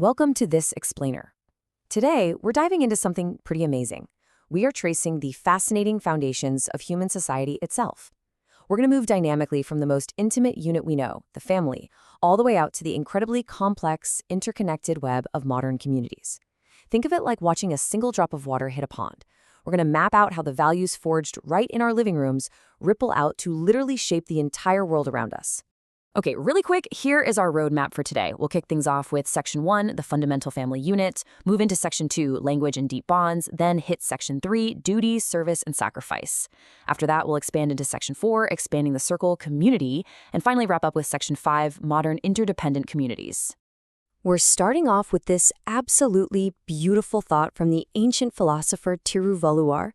Welcome to This Explainer. Today, we're diving into something pretty amazing. We are tracing the fascinating foundations of human society itself. We're going to move dynamically from the most intimate unit we know, the family, all the way out to the incredibly complex, interconnected web of modern communities. Think of it like watching a single drop of water hit a pond. We're going to map out how the values forged right in our living rooms ripple out to literally shape the entire world around us. Okay, really quick, here is our roadmap for today. We'll kick things off with Section 1, the fundamental family unit, move into Section 2, language and deep bonds, then hit Section 3, duty, service, and sacrifice. After that, we'll expand into Section 4, expanding the circle, community, and finally wrap up with Section 5, modern interdependent communities. We're starting off with this absolutely beautiful thought from the ancient philosopher Tiruvallur.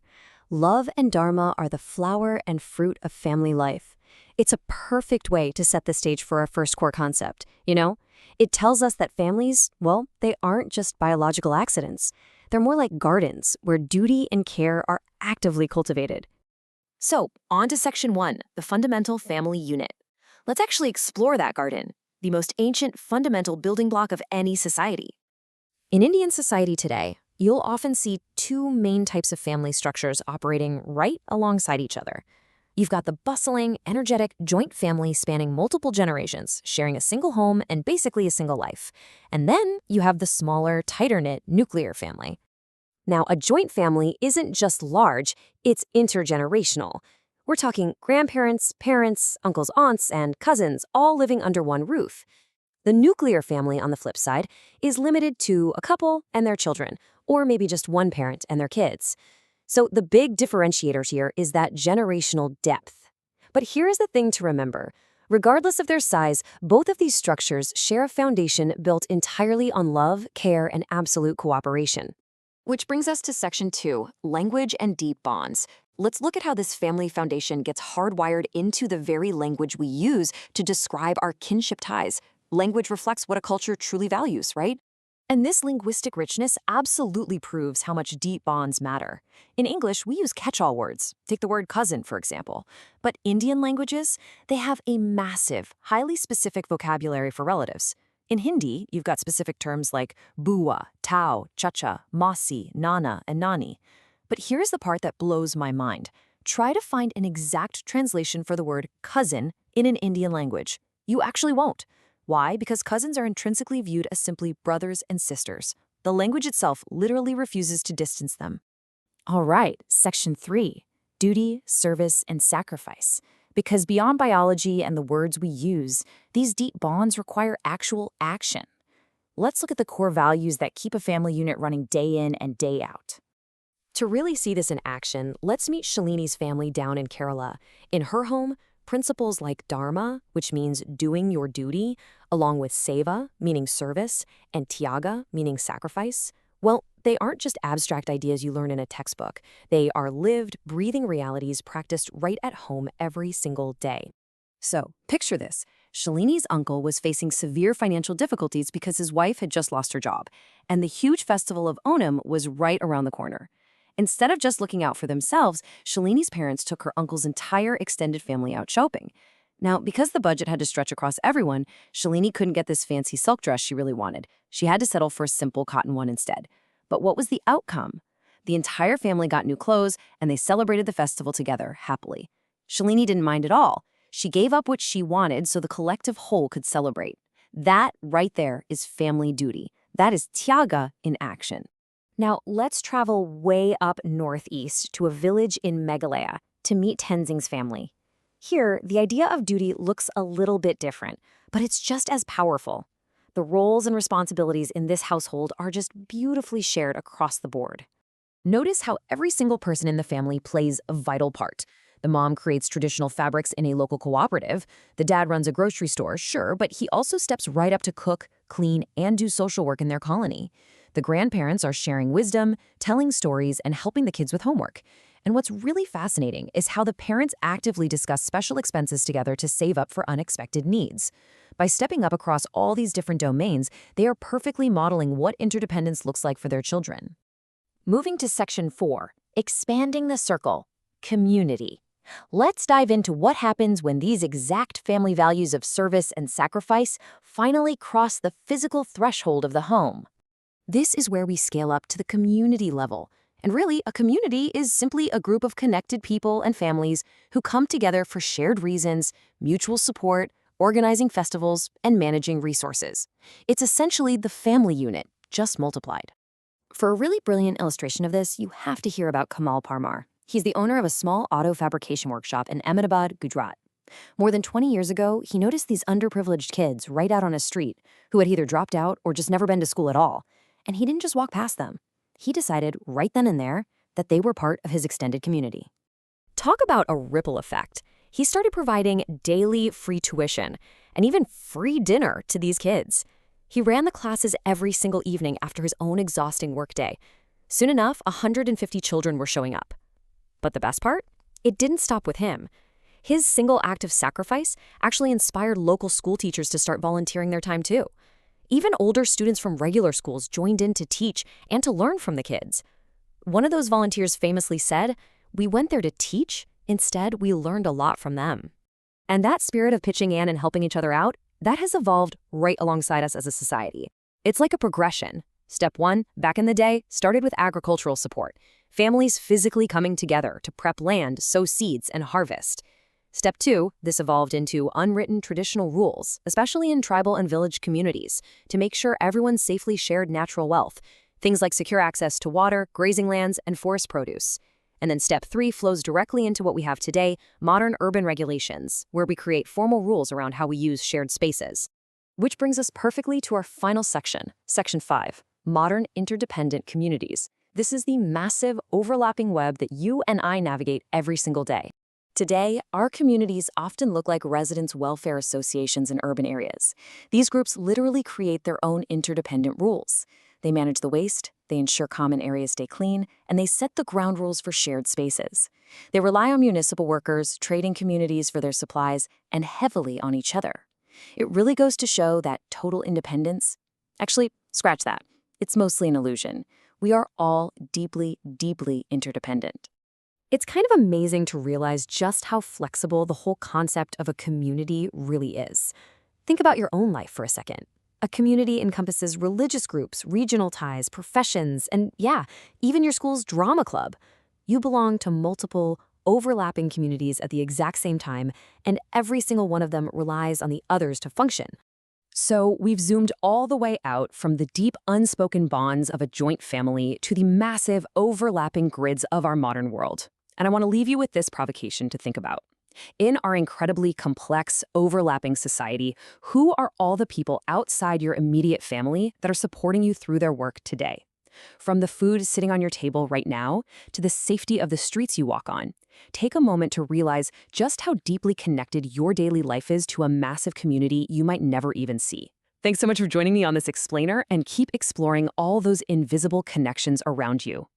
Love and dharma are the flower and fruit of family life. It's a perfect way to set the stage for our first core concept, It tells us that families, well, they aren't just biological accidents. They're more like gardens where duty and care are actively cultivated. So, on to Section 1, the fundamental family unit. Let's actually explore that garden, the most ancient fundamental building block of any society. In Indian society today, you'll often see two main types of family structures operating right alongside each other. You've got the bustling, energetic joint family spanning multiple generations, sharing a single home and basically a single life. And then you have the smaller, tighter-knit nuclear family. Now, a joint family isn't just large, it's intergenerational. We're talking grandparents, parents, uncles, aunts, and cousins all living under one roof. The nuclear family, on the flip side, is limited to a couple and their children, or maybe just one parent and their kids. So the big differentiator here is that generational depth. But here's the thing to remember. Regardless of their size, both of these structures share a foundation built entirely on love, care, and absolute cooperation. Which brings us to Section 2, language and deep bonds. Let's look at how this family foundation gets hardwired into the very language we use to describe our kinship ties. Language reflects what a culture truly values, right? And this linguistic richness absolutely proves how much deep bonds matter. In English, we use catch-all words. Take the word cousin, for example. But Indian languages, they have a massive, highly specific vocabulary for relatives. In Hindi, you've got specific terms like bua, tau, chacha, masi, nana, and nani. But here's the part that blows my mind. Try to find an exact translation for the word cousin in an Indian language. You actually won't. Why? Because cousins are intrinsically viewed as simply brothers and sisters. The language itself literally refuses to distance them. All right, Section 3, duty, service, and sacrifice. Because beyond biology and the words we use, these deep bonds require actual action. Let's look at the core values that keep a family unit running day in and day out. To really see this in action, let's meet Shalini's family down in Kerala. In her home, principles like dharma, which means doing your duty, along with seva, meaning service, and tyaga, meaning sacrifice, well, they aren't just abstract ideas you learn in a textbook. They are lived, breathing realities practiced right at home every single day. So, picture this. Shalini's uncle was facing severe financial difficulties because his wife had just lost her job, and the huge festival of Onam was right around the corner. Instead of just looking out for themselves, Shalini's parents took her uncle's entire extended family out shopping. Now, because the budget had to stretch across everyone, Shalini couldn't get this fancy silk dress she really wanted. She had to settle for a simple cotton one instead. But what was the outcome? The entire family got new clothes, and they celebrated the festival together, happily. Shalini didn't mind at all. She gave up what she wanted so the collective whole could celebrate. That right there is family duty. That is tyaga in action. Now, let's travel way up northeast to a village in Meghalaya to meet Tenzing's family. Here, the idea of duty looks a little bit different, but it's just as powerful. The roles and responsibilities in this household are just beautifully shared across the board. Notice how every single person in the family plays a vital part. The mom creates traditional fabrics in a local cooperative. The dad runs a grocery store, sure, but he also steps right up to cook, clean, and do social work in their colony. The grandparents are sharing wisdom, telling stories, and helping the kids with homework. And what's really fascinating is how the parents actively discuss special expenses together to save up for unexpected needs. By stepping up across all these different domains, they are perfectly modeling what interdependence looks like for their children. Moving to Section 4, expanding the circle, community. Let's dive into what happens when these exact family values of service and sacrifice finally cross the physical threshold of the home. This is where we scale up to the community level. And really, a community is simply a group of connected people and families who come together for shared reasons, mutual support, organizing festivals, and managing resources. It's essentially the family unit, just multiplied. For a really brilliant illustration of this, you have to hear about Kamal Parmar. He's the owner of a small auto fabrication workshop in Ahmedabad, Gujarat. More than 20 years ago, he noticed these underprivileged kids right out on his street who had either dropped out or just never been to school at all. And he didn't just walk past them. He decided right then and there that they were part of his extended community. Talk about a ripple effect. He started providing daily free tuition and even free dinner to these kids. He ran the classes every single evening after his own exhausting workday. Soon enough, 150 children were showing up. But the best part? It didn't stop with him. His single act of sacrifice actually inspired local school teachers to start volunteering their time too. Even older students from regular schools joined in to teach and to learn from the kids. One of those volunteers famously said, "We went there to teach, instead we learned a lot from them." And that spirit of pitching in and helping each other out, that has evolved right alongside us as a society. It's like a progression. Step 1, back in the day, started with agricultural support. Families physically coming together to prep land, sow seeds, and harvest. Step 2, this evolved into unwritten traditional rules, especially in tribal and village communities, to make sure everyone safely shared natural wealth, things like secure access to water, grazing lands, and forest produce. And then step 3 flows directly into what we have today, modern urban regulations, where we create formal rules around how we use shared spaces. Which brings us perfectly to our final section, Section 5, Modern Interdependent Communities. This is the massive, overlapping web that you and I navigate every single day. Today, our communities often look like residents' welfare associations in urban areas. These groups literally create their own interdependent rules. They manage the waste, they ensure common areas stay clean, and they set the ground rules for shared spaces. They rely on municipal workers, trading communities for their supplies, and heavily on each other. It really goes to show that total independence, actually, scratch that. It's mostly an illusion. We are all deeply, deeply interdependent. It's kind of amazing to realize just how flexible the whole concept of a community really is. Think about your own life for a second. A community encompasses religious groups, regional ties, professions, and yeah, even your school's drama club. You belong to multiple, overlapping communities at the exact same time, and every single one of them relies on the others to function. So we've zoomed all the way out from the deep, unspoken bonds of a joint family to the massive, overlapping grids of our modern world. And I want to leave you with this provocation to think about. In our incredibly complex, overlapping society, who are all the people outside your immediate family that are supporting you through their work today? From the food sitting on your table right now to the safety of the streets you walk on, take a moment to realize just how deeply connected your daily life is to a massive community you might never even see. Thanks so much for joining me on this explainer, and keep exploring all those invisible connections around you.